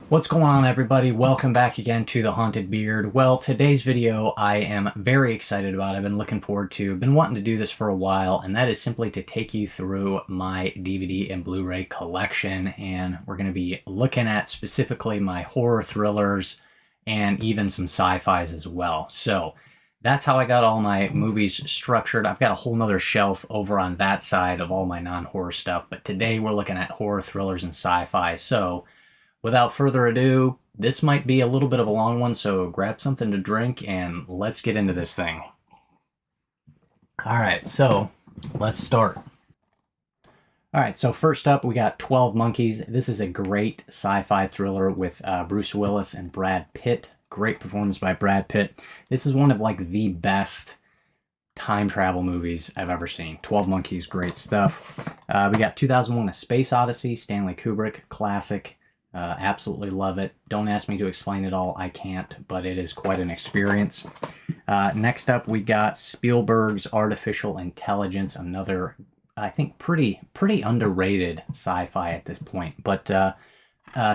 What's going on, everybody? Welcome back again to The Haunted Beard. Well, today's video I am very excited about. I've been looking forward to. I've been wanting to do this for a while, and that is simply to take you through my DVD and Blu-ray collection, and we're going to be looking at specifically my horror thrillers and even some sci-fis as well. So that's how I got all my movies structured. I've got a whole nother shelf over on that side of all my non-horror stuff, but today we're looking at horror thrillers and sci-fi. So without further ado, this might be a little bit of a long one, so grab something to drink and let's get into this thing. Alright, so let's start. Alright, so first up we got 12 Monkeys. This is a great sci-fi thriller with Bruce Willis and Brad Pitt. Great performance by Brad Pitt. This is one of like the best time travel movies I've ever seen. 12 Monkeys, great stuff. We got 2001: A Space Odyssey, Stanley Kubrick, classic. Absolutely love it. Don't ask me to explain it all. I can't, but it is quite an experience. Next up, we got Spielberg's Artificial Intelligence, another, I think, pretty underrated sci-fi at this point, but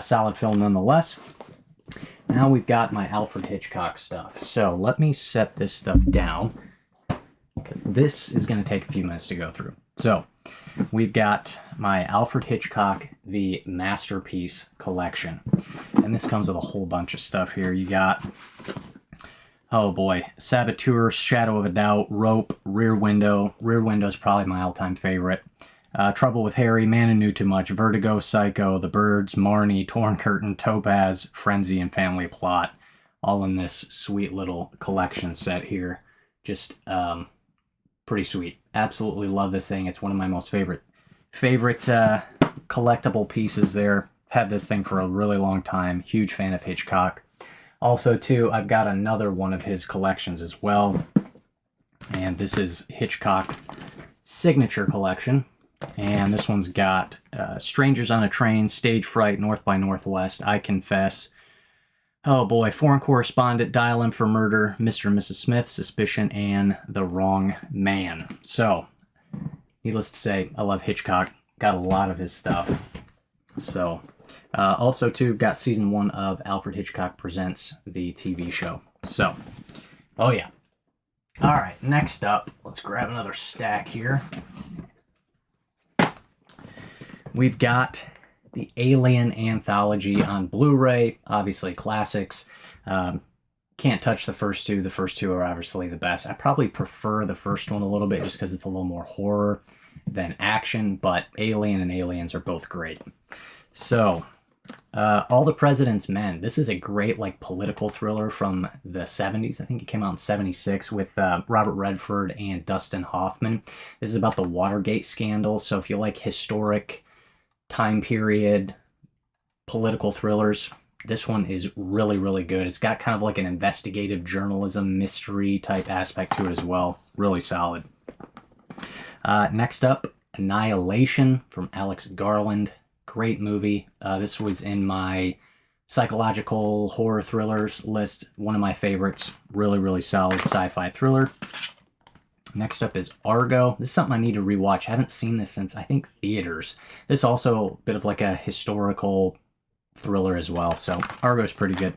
solid film nonetheless. Now we've got my Alfred Hitchcock stuff. So let me set this stuff down, because this is going to take a few minutes to go through. So we've got my Alfred Hitchcock, the Masterpiece Collection. And this comes with a whole bunch of stuff here. You got, oh boy, Saboteur, Shadow of a Doubt, Rope, Rear Window. Rear Window is probably my all-time favorite. Trouble with Harry, Man Who Knew Too Much, Vertigo, Psycho, The Birds, Marnie, Torn Curtain, Topaz, Frenzy, and Family Plot. All in this sweet little collection set here. Just, pretty sweet. Absolutely love this thing. It's one of my most favorite collectible pieces there. Had this thing for a really long time. Huge fan of Hitchcock. Also, too, I've got another one of his collections as well. And this is Hitchcock Signature Collection. And this one's got Strangers on a Train, Stage Fright, North by Northwest, I Confess. Oh boy, Foreign Correspondent, Dial M for Murder, Mr. and Mrs. Smith, Suspicion, and The Wrong Man. So, needless to say, I love Hitchcock. Got a lot of his stuff. So, also too, got season 1 of Alfred Hitchcock Presents, the TV show. So, oh yeah. Alright, next up, let's grab another stack here. We've got the Alien Anthology on Blu-ray, obviously classics. Can't touch the first two. The first two are obviously the best. I probably prefer the first one a little bit just because it's a little more horror than action, but Alien and Aliens are both great. So, All the President's Men. This is a great like political thriller from the 70s. I think it came out in 76 with Robert Redford and Dustin Hoffman. This is about the Watergate scandal, so if you like historic time period political thrillers, this one is really good. It's got kind of like an investigative journalism mystery type aspect to it as well. Really solid. Next up, Annihilation from Alex Garland. Great movie. This was in my psychological horror thrillers list. One of my favorites. Really solid sci-fi thriller. Next up is Argo. This is something I need to rewatch. I haven't seen this since, I think, theaters. This is also a bit of like a historical thriller as well, so Argo's pretty good.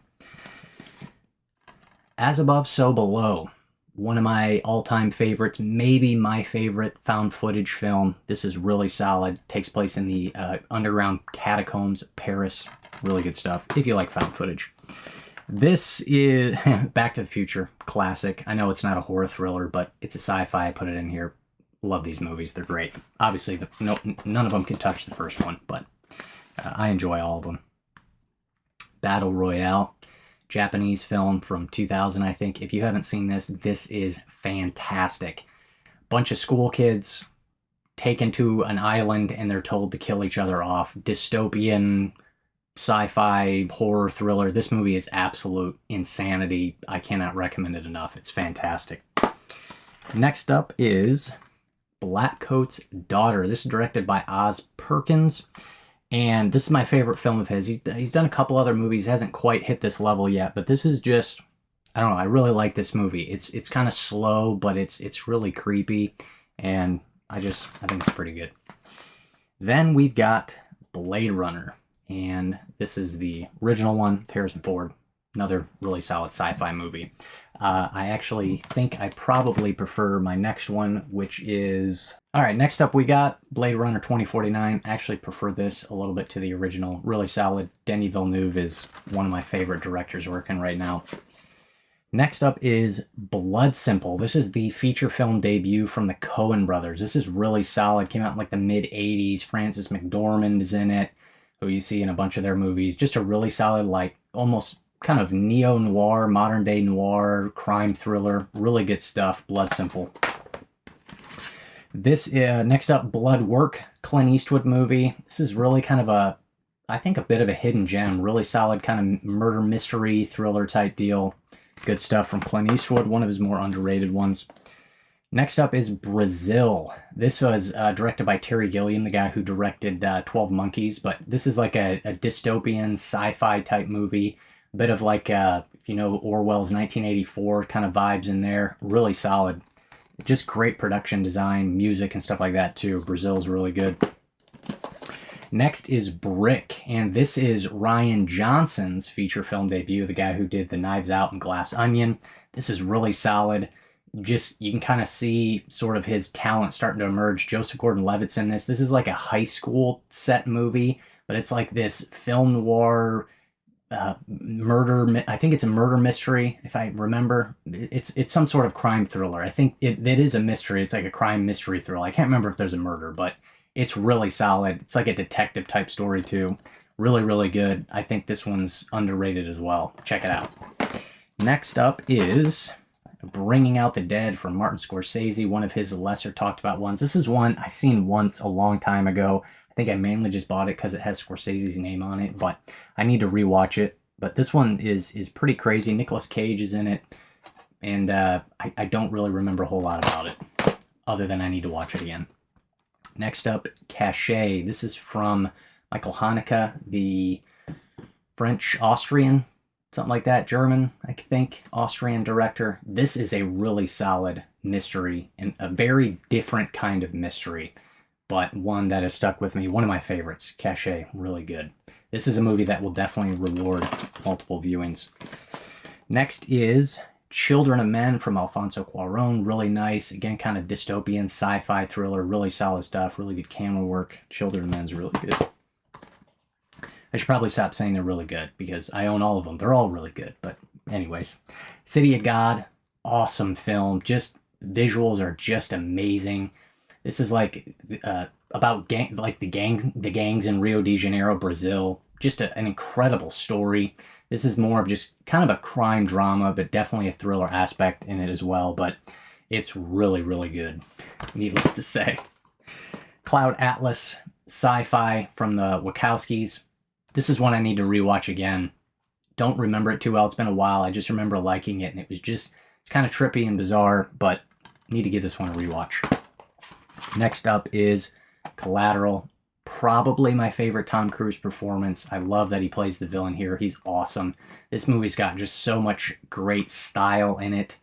As Above, So Below. One of my all-time favorites, maybe my favorite found footage film. This is really solid. Takes place in the underground catacombs of Paris. Really good stuff, if you like found footage. This is Back to the Future, classic. I know it's not a horror thriller, but it's a sci-fi. I put it in here. Love these movies. They're great. Obviously, none of them can touch the first one, but I enjoy all of them. Battle Royale, Japanese film from 2000, I think. If you haven't seen this, this is fantastic. Bunch of school kids taken to an island, and they're told to kill each other off. Dystopian sci-fi horror thriller. This movie is absolute insanity. I cannot recommend it enough. It's fantastic. Next up is Blackcoat's Daughter. This is directed by Oz Perkins, and this is my favorite film of his. He's done a couple other movies. Hasn't quite hit this level yet, but this is just, I don't know, I really like this movie. It's kind of slow, but it's really creepy, and I think it's pretty good. Then we've got Blade Runner. and this is the original one, Harrison Ford. Another really solid sci-fi movie. I actually think I probably prefer my next one, which is... All right, next up we got Blade Runner 2049. I actually prefer this a little bit to the original. Really solid. Denis Villeneuve is one of my favorite directors working right now. Next up is Blood Simple. This is the feature film debut from the Coen brothers. This is really solid. Came out in like the mid-80s. Frances McDormand is in it, who you see in a bunch of their movies. Just a really solid, like, almost kind of neo-noir, modern-day noir, crime thriller. Really good stuff. Blood Simple. This, next up, Blood Work, Clint Eastwood movie. This is really kind of a, I think, a bit of a hidden gem. Really solid kind of murder mystery thriller type deal. Good stuff from Clint Eastwood, one of his more underrated ones. Next up is Brazil. This was directed by Terry Gilliam, the guy who directed 12 Monkeys, but this is like a dystopian sci-fi type movie. A bit of like, if you know Orwell's 1984 kind of vibes in there. Really solid. Just great production design, music, and stuff like that too. Brazil's really good. Next is Brick, and this is Rian Johnson's feature film debut, the guy who did the Knives Out and Glass Onion. This is really solid. Just, you can kind of see sort of his talent starting to emerge. Joseph Gordon-Levitt's in this. This is like a high school set movie, but it's like this film noir murder. I think it's a murder mystery, if I remember. It's some sort of crime thriller. I think it is a mystery. It's like a crime mystery thriller. I can't remember if there's a murder, but it's really solid. It's like a detective type story too. Really, really good. I think this one's underrated as well. Check it out. Next up is Bringing Out the Dead from Martin Scorsese, one of his lesser talked about ones. This is one I've seen once a long time ago. I think I mainly just bought it because it has Scorsese's name on it, but I need to rewatch it. But this one is pretty crazy. Nicolas Cage is in it, and I don't really remember a whole lot about it, other than I need to watch it again. Next up, Cachet. This is from Michael Haneke, the French-Austrian, something like that, German, I think, Austrian director. This is a really solid mystery, and a very different kind of mystery, but one that has stuck with me. One of my favorites, Cachet, really good. This is a movie that will definitely reward multiple viewings. Next is Children of Men from Alfonso Cuarón. Really nice. Again, kind of dystopian sci-fi thriller. Really solid stuff. Really good camera work. Children of Men's really good. I should probably stop saying they're really good because I own all of them. They're all really good. But anyways, City of God. Awesome film. Just visuals are just amazing. This is like about the gangs in Rio de Janeiro, Brazil. Just an incredible story. This is more of just kind of a crime drama, but definitely a thriller aspect in it as well. But it's really, really good, needless to say. Cloud Atlas, Sci-Fi from the Wachowskis. This is one I need to rewatch again. Don't remember it too well. It's been a while. I just remember liking it, and it was just, it's kind of trippy and bizarre, but need to give this one a rewatch. Next up is Collateral. Probably my favorite Tom Cruise performance. I love that he plays the villain here. He's awesome. This movie's got just so much great style in it.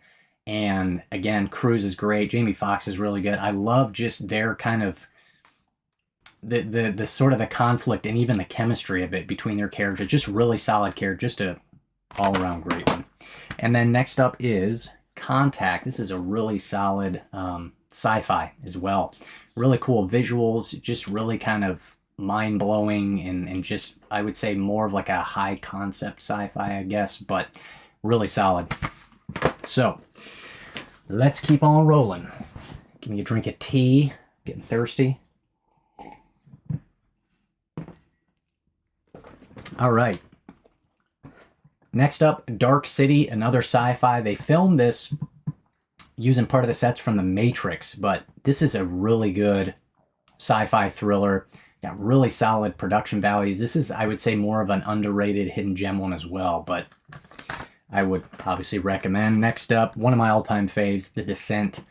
And again, Cruise is great. Jamie Foxx is really good. I love just their kind of the sort of the conflict and even the chemistry of it between their characters. Just really solid character. Just a all-around great one. And then next up is Contact. This is a really solid sci-fi as well. Really cool visuals, just really kind of mind-blowing and just, I would say, more of like a high-concept sci-fi, I guess, but really solid. So, let's keep on rolling. Give me a drink of tea. Getting thirsty. All right. Next up, Dark City, another sci-fi. They filmed this using part of the sets from The Matrix, but this is a really good sci-fi thriller. Got really solid production values. This is, I would say, more of an underrated hidden gem one as well, but I would obviously recommend. Next up, one of my all-time faves, The Descent.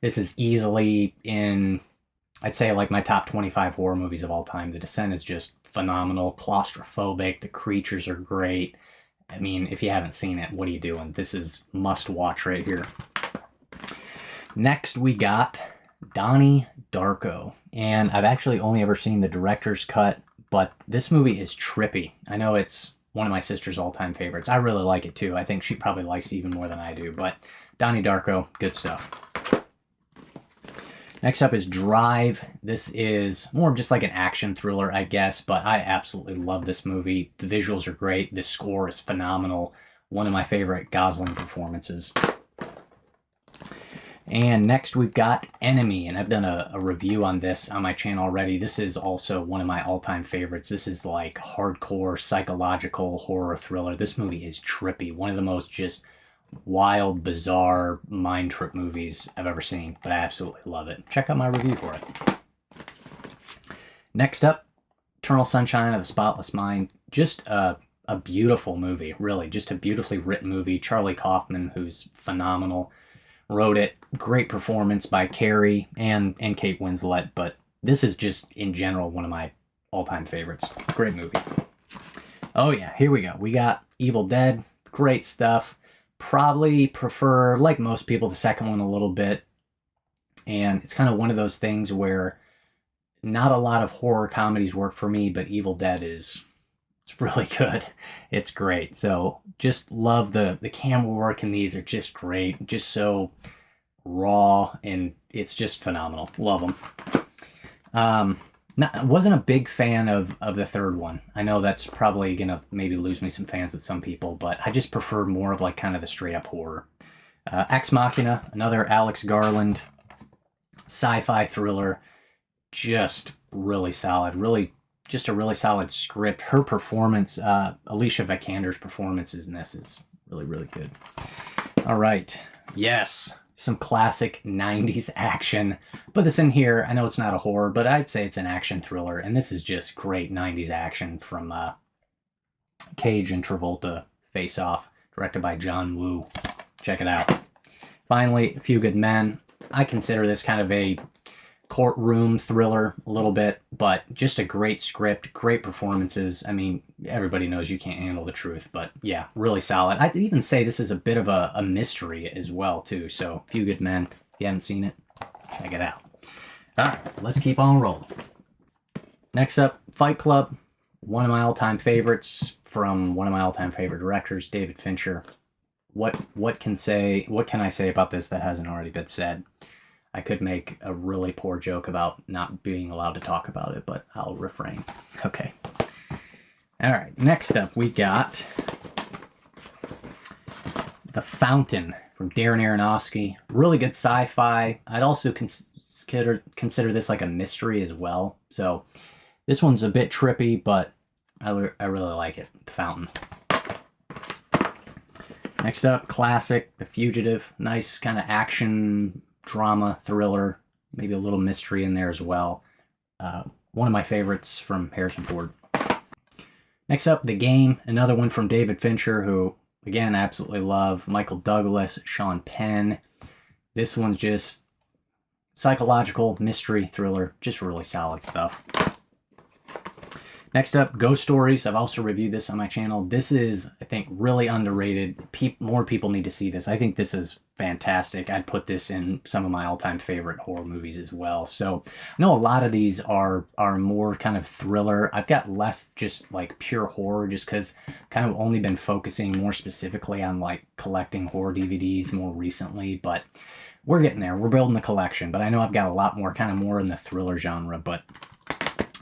This is easily in, I'd say, like my top 25 horror movies of all time. The Descent is just phenomenal, claustrophobic. The creatures are great. I mean, if you haven't seen it, what are you doing? This is must-watch right here. Next, we got Donnie Darko. And I've actually only ever seen the director's cut, but this movie is trippy. I know it's one of my sister's all-time favorites. I really like it too. I think she probably likes it even more than I do, but Donnie Darko, good stuff. Next up is Drive. This is more of just like an action thriller, I guess, but I absolutely love this movie. The visuals are great. The score is phenomenal. One of my favorite Gosling performances. And next we've got Enemy, and I've done a review on this on my channel already. This is also one of my all-time favorites. This is like hardcore psychological horror thriller. This movie is trippy. One of the most just wild, bizarre, mind trip movies I've ever seen, but I absolutely love it. Check out my review for it. Next up, Eternal Sunshine of the Spotless Mind. Just a beautiful movie, really. Just a beautifully written movie. Charlie Kaufman, who's phenomenal, wrote it. Great performance by Carrie and Kate Winslet, but this is just, in general, one of my all-time favorites. Great movie. Oh yeah, here we go. We got Evil Dead. Great stuff. Probably prefer, like most people, the second one a little bit. And it's kind of one of those things where not a lot of horror comedies work for me, but Evil Dead it's really good. It's great. So just love the camera work in these are just great. Just so raw, and it's just phenomenal. Love them. I wasn't a big fan of the third one. I know that's probably gonna maybe lose me some fans with some people, but I just prefer more of like kind of the straight up horror. Ex Machina, another Alex Garland sci-fi thriller, just really solid. Really, just a really solid script. Her performance, Alicia Vikander's performance in this is really, really good. All right, yes. Some classic 90s action. Put this in here. I know it's not a horror, but I'd say it's an action thriller. And this is just great 90s action from Cage and Travolta Face Off, directed by John Woo. Check it out. Finally, A Few Good Men. I consider this kind of a courtroom thriller a little bit, but just a great script, great performances. I mean, everybody knows you can't handle the truth, but yeah, really solid. I'd even say this is a bit of a mystery as well, too. So, A Few Good Men. If you haven't seen it, check it out. All right, let's keep on rolling. Next up, Fight Club. One of my all-time favorites from one of my all-time favorite directors, David Fincher. What can I say about this that hasn't already been said? I could make a really poor joke about not being allowed to talk about it, but I'll refrain. Okay. All right. Next up, we got The Fountain from Darren Aronofsky. Really good sci-fi. I'd also consider this like a mystery as well. So this one's a bit trippy, but I really like it. The Fountain. Next up, classic, The Fugitive. Nice kind of action drama, thriller, maybe a little mystery in there as well. One of my favorites from Harrison Ford. Next up, The Game, another one from David Fincher, who, again, I absolutely love. Michael Douglas, Sean Penn. This one's just psychological, mystery, thriller, just really solid stuff. Next up, Ghost Stories. I've also reviewed this on my channel. This is, I think, really underrated. More people need to see this. I think this is fantastic. I'd put this in some of my all-time favorite horror movies as well. So I know a lot of these are more kind of thriller. I've got less just like pure horror just because kind of only been focusing more specifically on like collecting horror DVDs more recently. But we're getting there. We're building the collection. But I know I've got a lot more kind of more in the thriller genre. But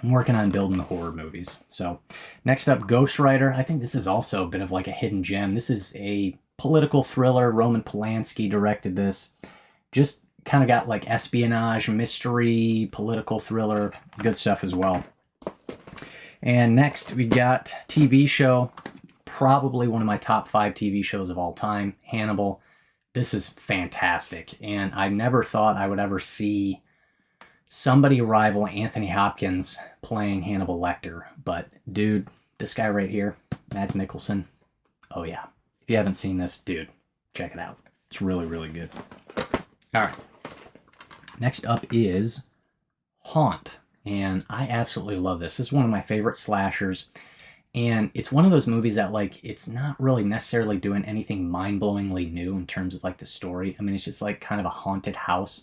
I'm working on building the horror movies. So next up, Ghost Rider. I think this is also a bit of like a hidden gem. This is a political thriller. Roman Polanski directed this. Just kind of got like espionage, mystery, political thriller. Good stuff as well. And next we got TV show. Probably one of my top 5 TV shows of all time, Hannibal. This is fantastic. And I never thought I would ever see somebody rival Anthony Hopkins playing Hannibal Lecter. But dude, this guy right here, Mads Mikkelsen. Oh yeah. If you haven't seen this, dude, check it out. It's really, really good. All right. Next up is Haunt. And I absolutely love this. This is one of my favorite slashers. And it's one of those movies that, like, it's not really necessarily doing anything mind-blowingly new in terms of, like, the story. I mean, it's just, like, kind of a haunted house,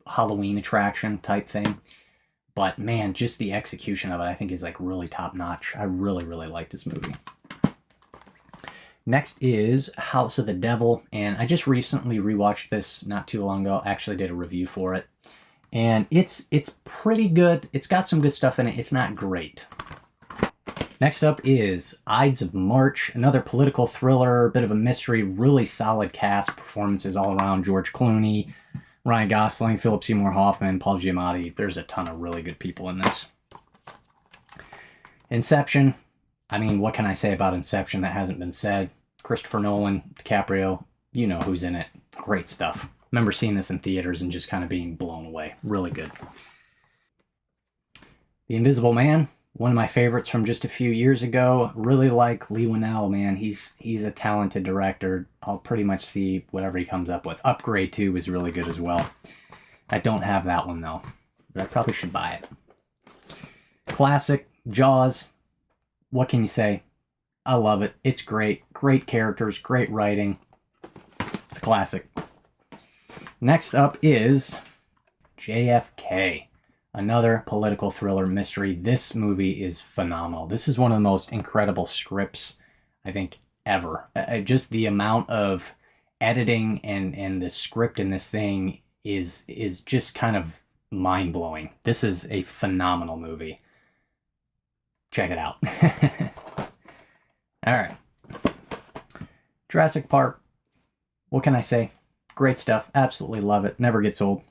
Halloween attraction type thing. But man, just the execution of it, I think, is like really top notch. I really, really like this movie. Next is House of the Devil, and I just recently rewatched this not too long ago. I actually did a review for it, and it's pretty good. It's got some good stuff in it. It's not great. Next up is Ides of March, another political thriller, bit of a mystery, really solid cast, performances all around. George Clooney, Ryan Gosling, Philip Seymour Hoffman, Paul Giamatti. There's a ton of really good people in this. Inception. I mean, what can I say about Inception that hasn't been said? Christopher Nolan, DiCaprio, you know who's in it. Great stuff. Remember seeing this in theaters and just kind of being blown away. Really good. The Invisible Man, one of my favorites from just a few years ago. Really like Leigh Whannell, man. He's a talented director. I'll pretty much see whatever he comes up with. Upgrade 2 was really good as well. I don't have that one, though, but I probably should buy it. Classic, Jaws. What can you say? I love it. It's great. Great characters, great writing. It's a classic. Next up is JFK. Another political thriller mystery. This movie is phenomenal. This is one of the most incredible scripts, I think, ever. Just the amount of editing and the script in this thing is just kind of mind-blowing. This is a phenomenal movie. Check it out. All right. Jurassic Park. What can I say? Great stuff. Absolutely love it. Never gets old.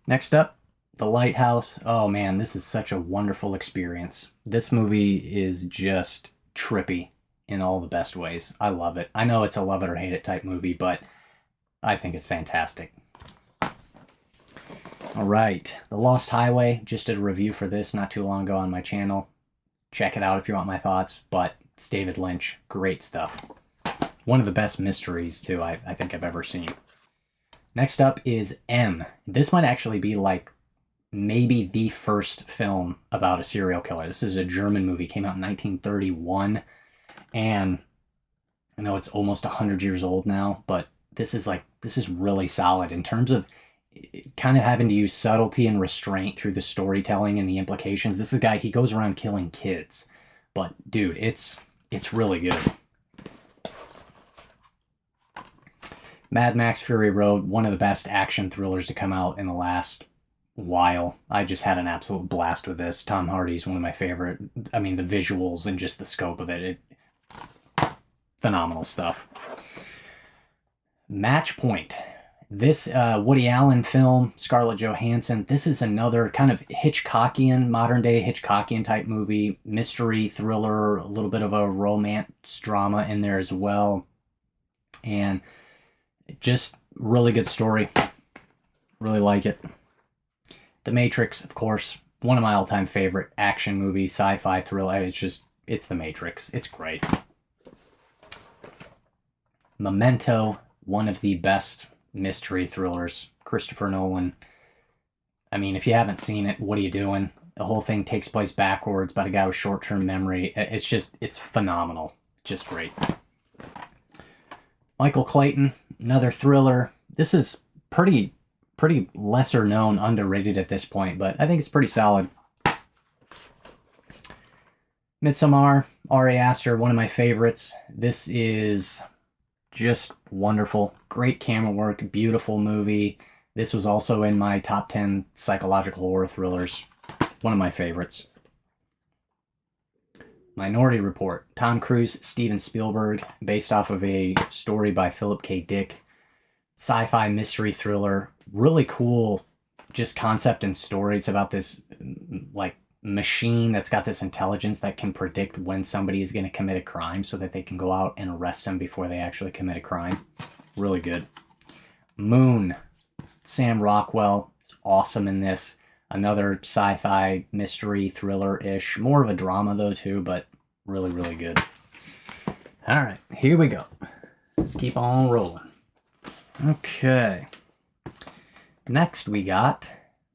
Next up, The Lighthouse. Oh man, this is such a wonderful experience. This movie is just trippy in all the best ways. I love it. I know it's a love it or hate it type movie, but I think it's fantastic. All right, The Lost Highway. Just did a review for this not too long ago on my channel. Check it out if you want my thoughts, but it's David Lynch. Great stuff. One of the best mysteries, too, I think I've ever seen. Next up is M. This might actually be like maybe the first film about a serial killer. This is a German movie, came out in 1931, and I know it's almost 100 years old now, but this is really solid in terms of kind of having to use subtlety and restraint through the storytelling and the implications. This is a guy, he goes around killing kids, but dude, it's really good. Mad Max Fury Road, one of the best action thrillers to come out in the last while. I just had an absolute blast with this. Tom Hardy's one of my favorite. I mean, the visuals and just the scope of it. Phenomenal stuff. Match Point. This Woody Allen film, Scarlett Johansson. This is another kind of Hitchcockian, modern-day Hitchcockian type movie. Mystery, thriller, a little bit of a romance drama in there as well. And just really good story. Really like it. The Matrix, of course, one of my all-time favorite action movies, sci-fi thriller. It's The Matrix. It's great. Memento, one of the best mystery thrillers. Christopher Nolan. I mean, if you haven't seen it, what are you doing? The whole thing takes place backwards about a guy with short-term memory. It's phenomenal. Just great. Michael Clayton, another thriller. This is pretty lesser known, underrated at this point, but I think it's pretty solid. Midsommar, Ari Aster, one of my favorites. This is just wonderful. Great camera work, beautiful movie. This was also in my top 10 psychological horror thrillers. One of my favorites. Minority Report, Tom Cruise, Steven Spielberg, based off of a story by Philip K. Dick. Sci-fi mystery thriller. Really cool just concept and story. It's about this like machine that's got this intelligence that can predict when somebody is going to commit a crime so that they can go out and arrest them before they actually commit a crime. Really good. Moon, Sam Rockwell is awesome in this. Another sci-fi mystery thriller-ish. More of a drama though too, but really, really good. All right, here we go. Let's keep on rolling. Okay. Next we got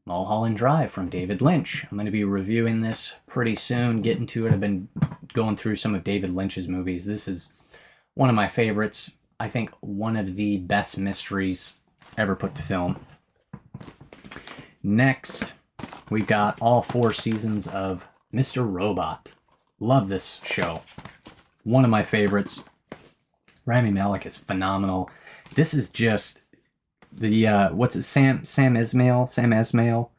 Mulholland Drive from David Lynch. I'm going to be reviewing this pretty soon, getting to it. I've been going through some of David Lynch's movies. This is one of my favorites. I think one of the best mysteries ever put to film. Next, we've got all 4 seasons of Mr. Robot. Love this show. One of my favorites. Rami Malek is phenomenal. This is just the, Sam Esmail.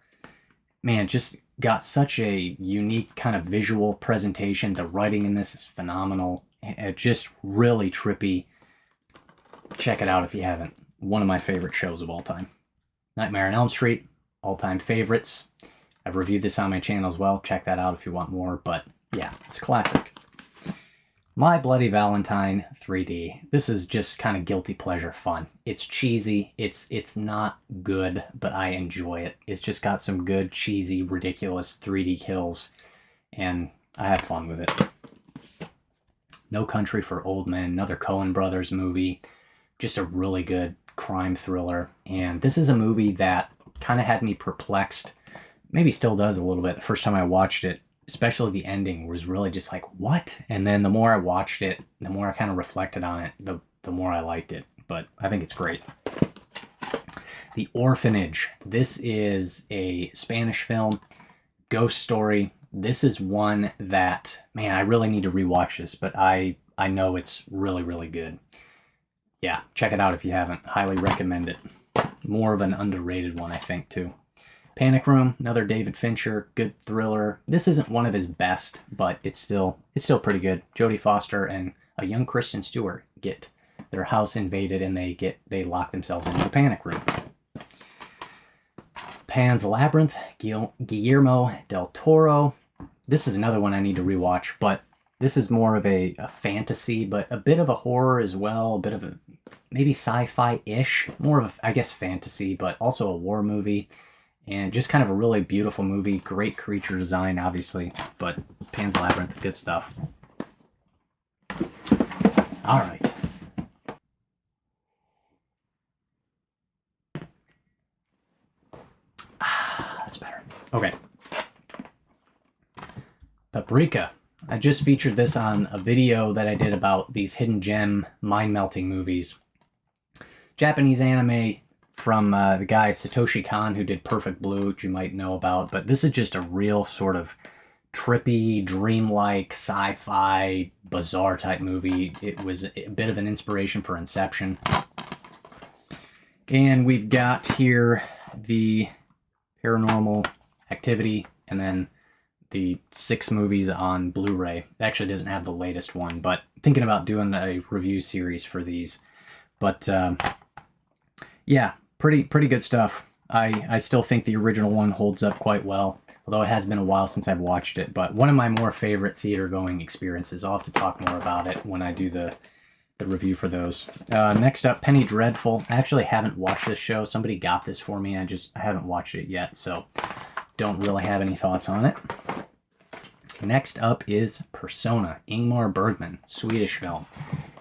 Man, just got such a unique kind of visual presentation. The writing in this is phenomenal. Just really trippy. Check it out if you haven't. One of my favorite shows of all time. Nightmare on Elm Street, all-time favorites. I've reviewed this on my channel as well. Check that out if you want more, but yeah, it's a classic. My Bloody Valentine 3D. This is just kind of guilty pleasure fun. It's cheesy. It's not good, but I enjoy it. It's just got some good, cheesy, ridiculous 3D kills, and I have fun with it. No Country for Old Men, another Coen Brothers movie. Just a really good crime thriller. And this is a movie that kind of had me perplexed. Maybe still does a little bit. The first time I watched it, especially the ending, was really just like, what? And then the more I watched it, the more I kind of reflected on it, the more I liked it. But I think it's great. The Orphanage. This is a Spanish film, ghost story. This is one that, man, I really need to rewatch this, but I know it's really, really good. Yeah, check it out if you haven't. Highly recommend it. More of an underrated one, I think, too. Panic Room, another David Fincher, good thriller. This isn't one of his best, but it's still pretty good. Jodie Foster and a young Kristen Stewart get their house invaded, and they lock themselves into the panic room. Pan's Labyrinth, Guillermo del Toro. This is another one I need to rewatch, but this is more of a fantasy, but a bit of a horror as well, a bit of a maybe sci-fi-ish, more of a, I guess, fantasy, but also a war movie. And just kind of a really beautiful movie. Great creature design, obviously. But Pan's Labyrinth, good stuff. All right. That's better. Okay. Paprika. I just featured this on a video that I did about these hidden gem mind-melting movies. Japanese anime from the guy Satoshi Kon, who did Perfect Blue, which you might know about. But this is just a real sort of trippy, dreamlike, sci-fi, bizarre type movie. It was a bit of an inspiration for Inception. And we've got here the Paranormal Activity, and then the 6 movies on Blu-ray. It actually doesn't have the latest one, but thinking about doing a review series for these. But yeah, pretty good stuff. I still think the original one holds up quite well, although it has been a while since I've watched it. But one of my more favorite theater-going experiences. I'll have to talk more about it when I do the review for those. Next up, Penny Dreadful. I actually haven't watched this show. Somebody got this for me. I haven't watched it yet, so don't really have any thoughts on it. Next up is Persona, Ingmar Bergman, Swedish film.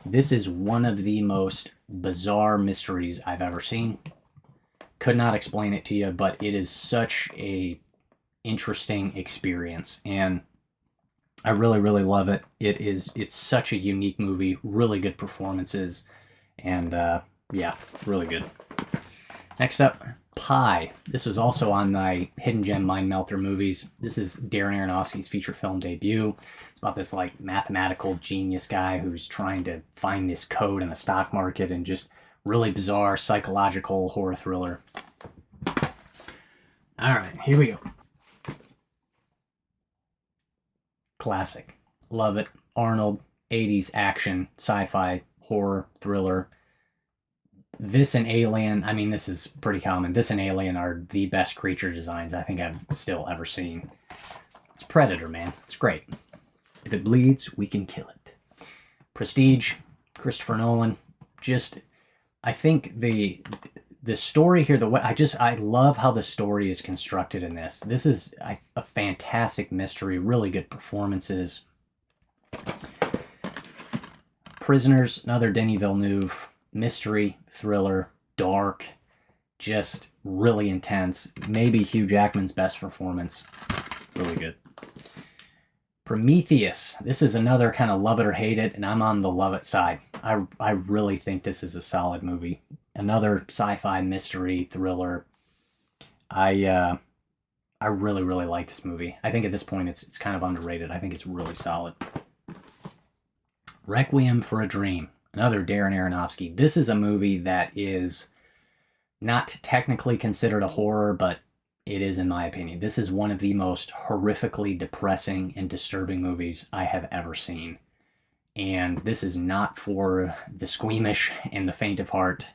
This is one of the most bizarre mysteries I've ever seen. Could not explain it to you, but it is such a interesting experience, and I really, really love it. It's such a unique movie, really good performances, and yeah, really good. Next up, Pi. This was also on my Hidden Gem Mind Melter movies. This is Darren Aronofsky's feature film debut. It's about this like mathematical genius guy who's trying to find this code in the stock market, and just really bizarre psychological horror thriller. All right, here we go. Classic. Love it. Arnold, 80s action, sci-fi, horror, thriller. This and Alien, I mean, this is pretty common. This and Alien are the best creature designs I think I've still ever seen. It's Predator, man. It's great. If it bleeds, we can kill it. Prestige, Christopher Nolan. Just, I think the story here, I love how the story is constructed in this. This is a fantastic mystery, really good performances. Prisoners, another Denis Villeneuve. Mystery, thriller, dark, just really intense. Maybe Hugh Jackman's best performance. Really good. Prometheus. This is another kind of love it or hate it, and I'm on the love it side. I really think this is a solid movie. Another sci-fi mystery thriller. I really, really like this movie. I think at this point it's kind of underrated. I think it's really solid. Requiem for a Dream, another Darren Aronofsky. This is a movie that is not technically considered a horror, but it is in my opinion. This is one of the most horrifically depressing and disturbing movies I have ever seen. And this is not for the squeamish and the faint of heart.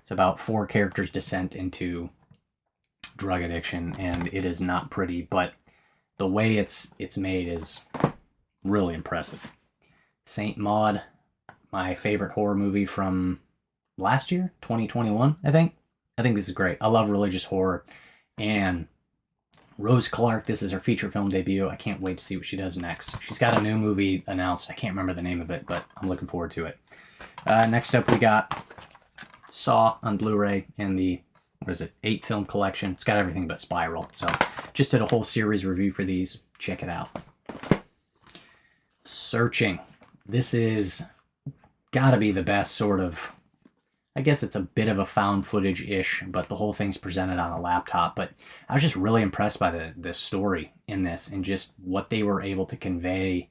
It's about 4 characters' descent into drug addiction, and it is not pretty, but the way it's made is really impressive. Saint Maud, my favorite horror movie from last year, 2021, I think. I think this is great. I love religious horror. And Rose Clark, this is her feature film debut. I can't wait to see what she does next. She's got a new movie announced. I can't remember the name of it, but I'm looking forward to it. Next up, we got Saw on Blu-ray and the, 8 film collection. It's got everything but Spiral. So just did a whole series review for these. Check it out. Searching. This is gotta be the best sort of, I guess it's a bit of a found footage-ish, but the whole thing's presented on a laptop. But I was just really impressed by the story in this and just what they were able to convey,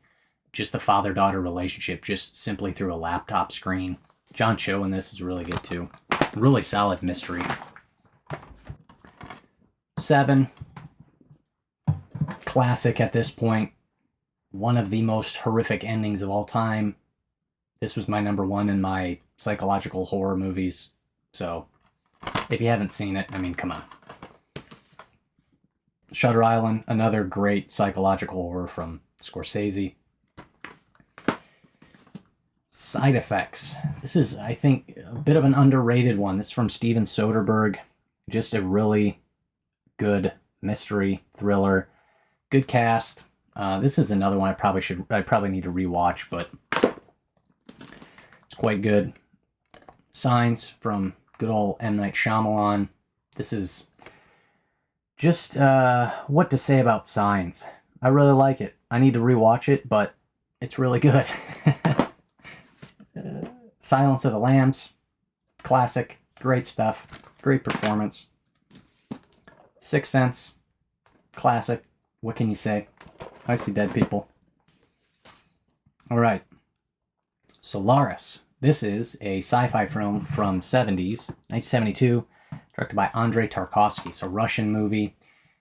just the father-daughter relationship, just simply through a laptop screen. John Cho in this is really good too. Really solid mystery. 7. Classic at this point. One of the most horrific endings of all time. This was my number 1 in my psychological horror movies. So, if you haven't seen it, I mean, come on. Shutter Island, another great psychological horror from Scorsese. Side Effects. This is, I think, a bit of an underrated one. This is from Steven Soderbergh. Just a really good mystery thriller. Good cast. This is another one I probably need to rewatch, but it's quite good. Signs from good old M. Night Shyamalan. This is just what to say about Signs. I really like it. I need to rewatch it, but it's really good. Silence of the Lambs. Classic. Great stuff. Great performance. Sixth Sense. Classic. What can you say? I see dead people. All right. Solaris. This is a sci-fi film from the 70s, 1972, directed by Andrei Tarkovsky. It's a Russian movie.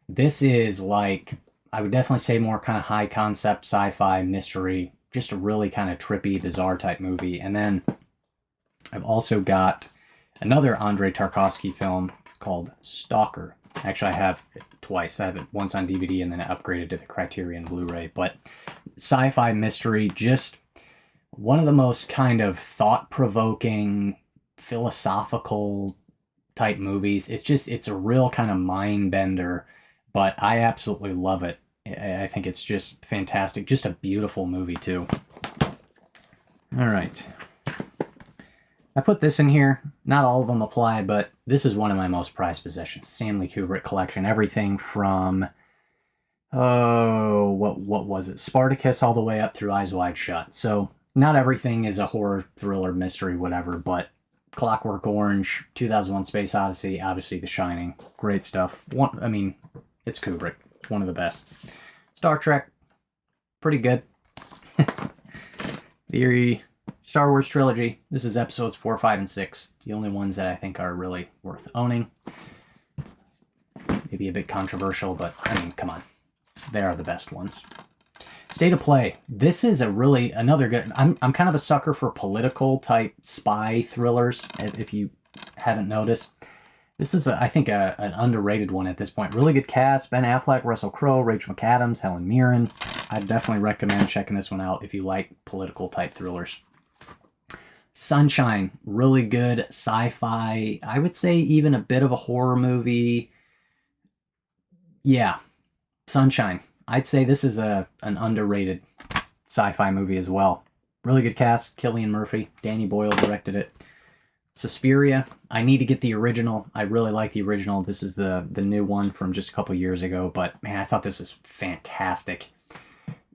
This is like, I would definitely say more kind of high concept sci-fi mystery, just a really kind of trippy, bizarre type movie. And then I've also got another Andrei Tarkovsky film called Stalker. Actually, I have it twice. I have it once on DVD and then I upgraded to the Criterion Blu-ray. But sci-fi mystery, just one of the most kind of thought-provoking, philosophical type movies. It's a real kind of mind bender, but I absolutely love it. I think it's just fantastic. Just a beautiful movie too. All right. I put this in here. Not all of them apply, but this is one of my most prized possessions. Stanley Kubrick collection. Everything from, what was it? Spartacus all the way up through Eyes Wide Shut. So not everything is a horror, thriller, mystery, whatever, but Clockwork Orange, 2001 Space Odyssey, obviously The Shining. Great stuff. It's Kubrick. One of the best. Star Trek, pretty good. The Star Wars trilogy. This is episodes 4, 5, and 6. The only ones that I think are really worth owning. Maybe a bit controversial, but I mean, come on. They are the best ones. State of Play. This is another good... I'm kind of a sucker for political type spy thrillers, if you haven't noticed. This is, I think, an underrated one at this point. Really good cast. Ben Affleck, Russell Crowe, Rachel McAdams, Helen Mirren. I'd definitely recommend checking this one out if you like political type thrillers. Sunshine. Really good sci-fi. I would say even a bit of a horror movie. Yeah. Sunshine. I'd say this is an underrated sci-fi movie as well. Really good cast. Cillian Murphy. Danny Boyle directed it. Suspiria. I need to get the original. I really like the original. This is the new one from just a couple years ago, but man, I thought this is fantastic.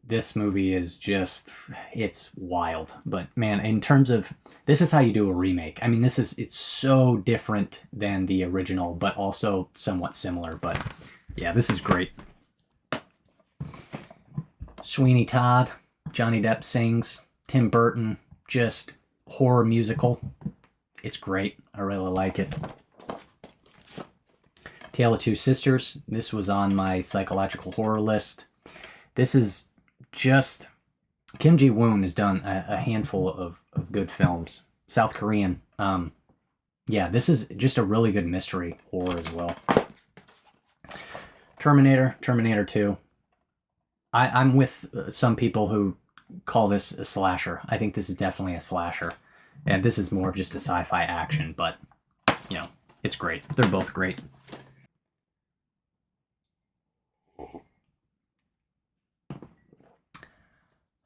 This movie is just, it's wild. But man, in terms of, this is how you do a remake. I mean, it's so different than the original, but also somewhat similar. But yeah, this is great. Sweeney Todd, Johnny Depp sings, Tim Burton, just horror musical. It's great. I really like it. Tale of Two Sisters. This was on my psychological horror list. This is just... Kim Ji-woon has done a handful of good films. South Korean. Yeah, this is just a really good mystery horror as well. Terminator 2. I'm with some people who call this a slasher. I think this is definitely a slasher. And this is more of just a sci-fi action, but, you know, it's great. They're both great.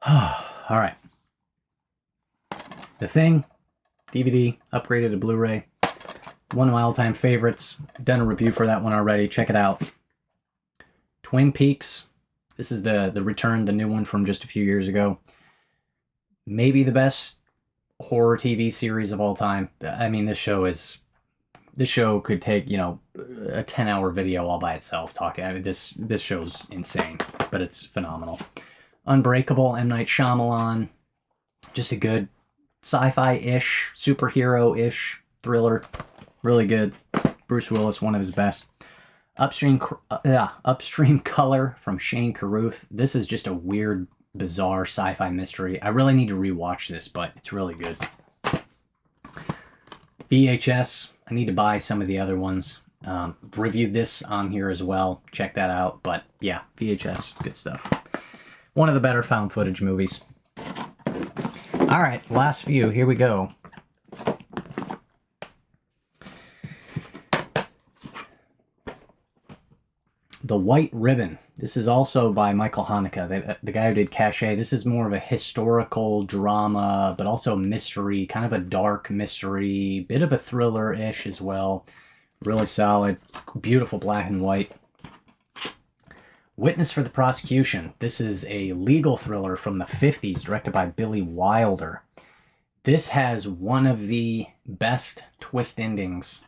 All right. The Thing, DVD, upgraded to Blu-ray. One of my all-time favorites. Done a review for that one already. Check it out. Twin Peaks. This is the return, the new one from just a few years ago. Maybe the best horror TV series of all time. I mean, this show could take, you know, a 10-hour video all by itself talking. I mean, this show's insane, but it's phenomenal. Unbreakable, M. Night Shyamalan. Just a good sci-fi-ish, superhero-ish thriller. Really good. Bruce Willis, one of his best. Upstream Color from Shane Carruth. This is just a weird, bizarre sci-fi mystery. I really need to rewatch this, but it's really good. VHS. I need to buy some of the other ones. Reviewed this on here as well. Check that out. But yeah, VHS. Good stuff. One of the better found footage movies. All right, last few. Here we go. The White Ribbon. This is also by Michael Haneke, the guy who did Caché. This is more of a historical drama, but also mystery, kind of a dark mystery, bit of a thriller-ish as well. Really solid, beautiful black and white. Witness for the Prosecution. This is a legal thriller from the 50s, directed by Billy Wilder. This has one of the best twist endings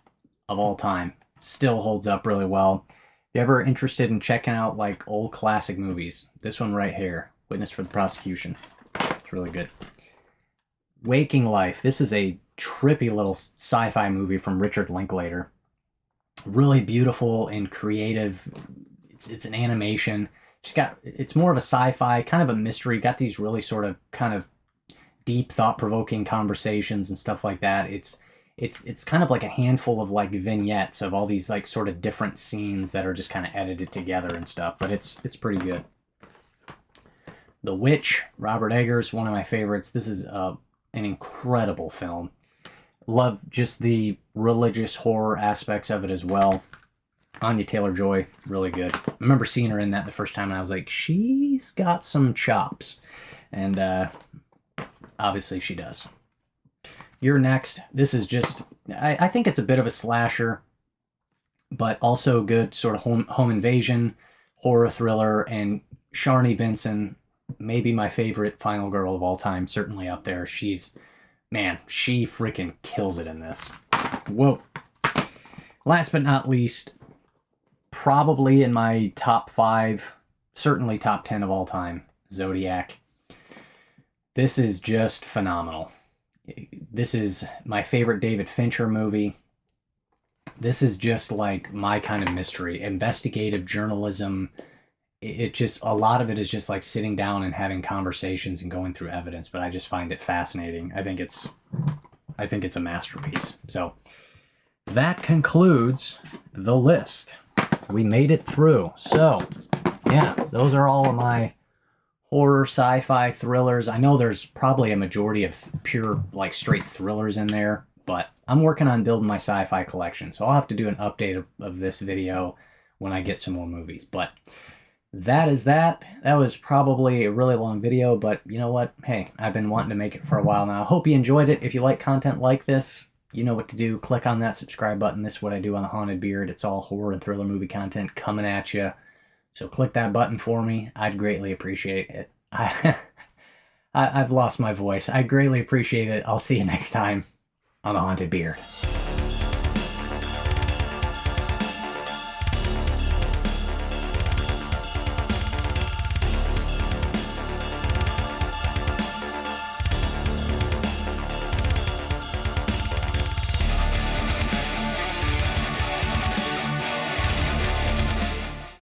of all time. Still holds up really well. If you're ever interested in checking out like old classic movies, this one right here, Witness for the Prosecution. It's really good. Waking Life. This is a trippy little sci-fi movie from Richard Linklater. Really beautiful and creative. It's an animation. It's more of a sci-fi, kind of a mystery. Got these really sort of kind of deep, thought-provoking conversations and stuff like that. It's kind of like a handful of like vignettes of all these like sort of different scenes that are just kind of edited together and stuff. But it's pretty good. The Witch, Robert Eggers, one of my favorites. This is an incredible film. Love just the religious horror aspects of it as well. Anya Taylor-Joy, really good. I remember seeing her in that the first time, and I was like, she's got some chops. And obviously she does. You're Next. This is just, I think it's a bit of a slasher, but also good sort of home invasion, horror thriller, and Sharni Vinson, maybe my favorite final girl of all time, certainly up there. Man, she freaking kills it in this. Whoa. Last but not least, probably in my top 5, certainly top 10 of all time, Zodiac. This is just phenomenal. This is my favorite David Fincher movie. This is just like my kind of mystery. Investigative journalism. It just, a lot of it is just like sitting down and having conversations and going through evidence, but I just find it fascinating. I think it's a masterpiece. So that concludes the list. We made it through. So, yeah, those are all of my horror, sci-fi, thrillers. I know there's probably a majority of pure, like, straight thrillers in there, but I'm working on building my sci-fi collection, so I'll have to do an update of this video when I get some more movies. But that is that. That was probably a really long video, but you know what? Hey, I've been wanting to make it for a while now. Hope you enjoyed it. If you like content like this, you know what to do. Click on that subscribe button. This is what I do on The Haunted Beard. It's all horror and thriller movie content coming at you. So click that button for me. I'd greatly appreciate it. I've lost my voice. I greatly appreciate it. I'll see you next time on The Haunted Beard.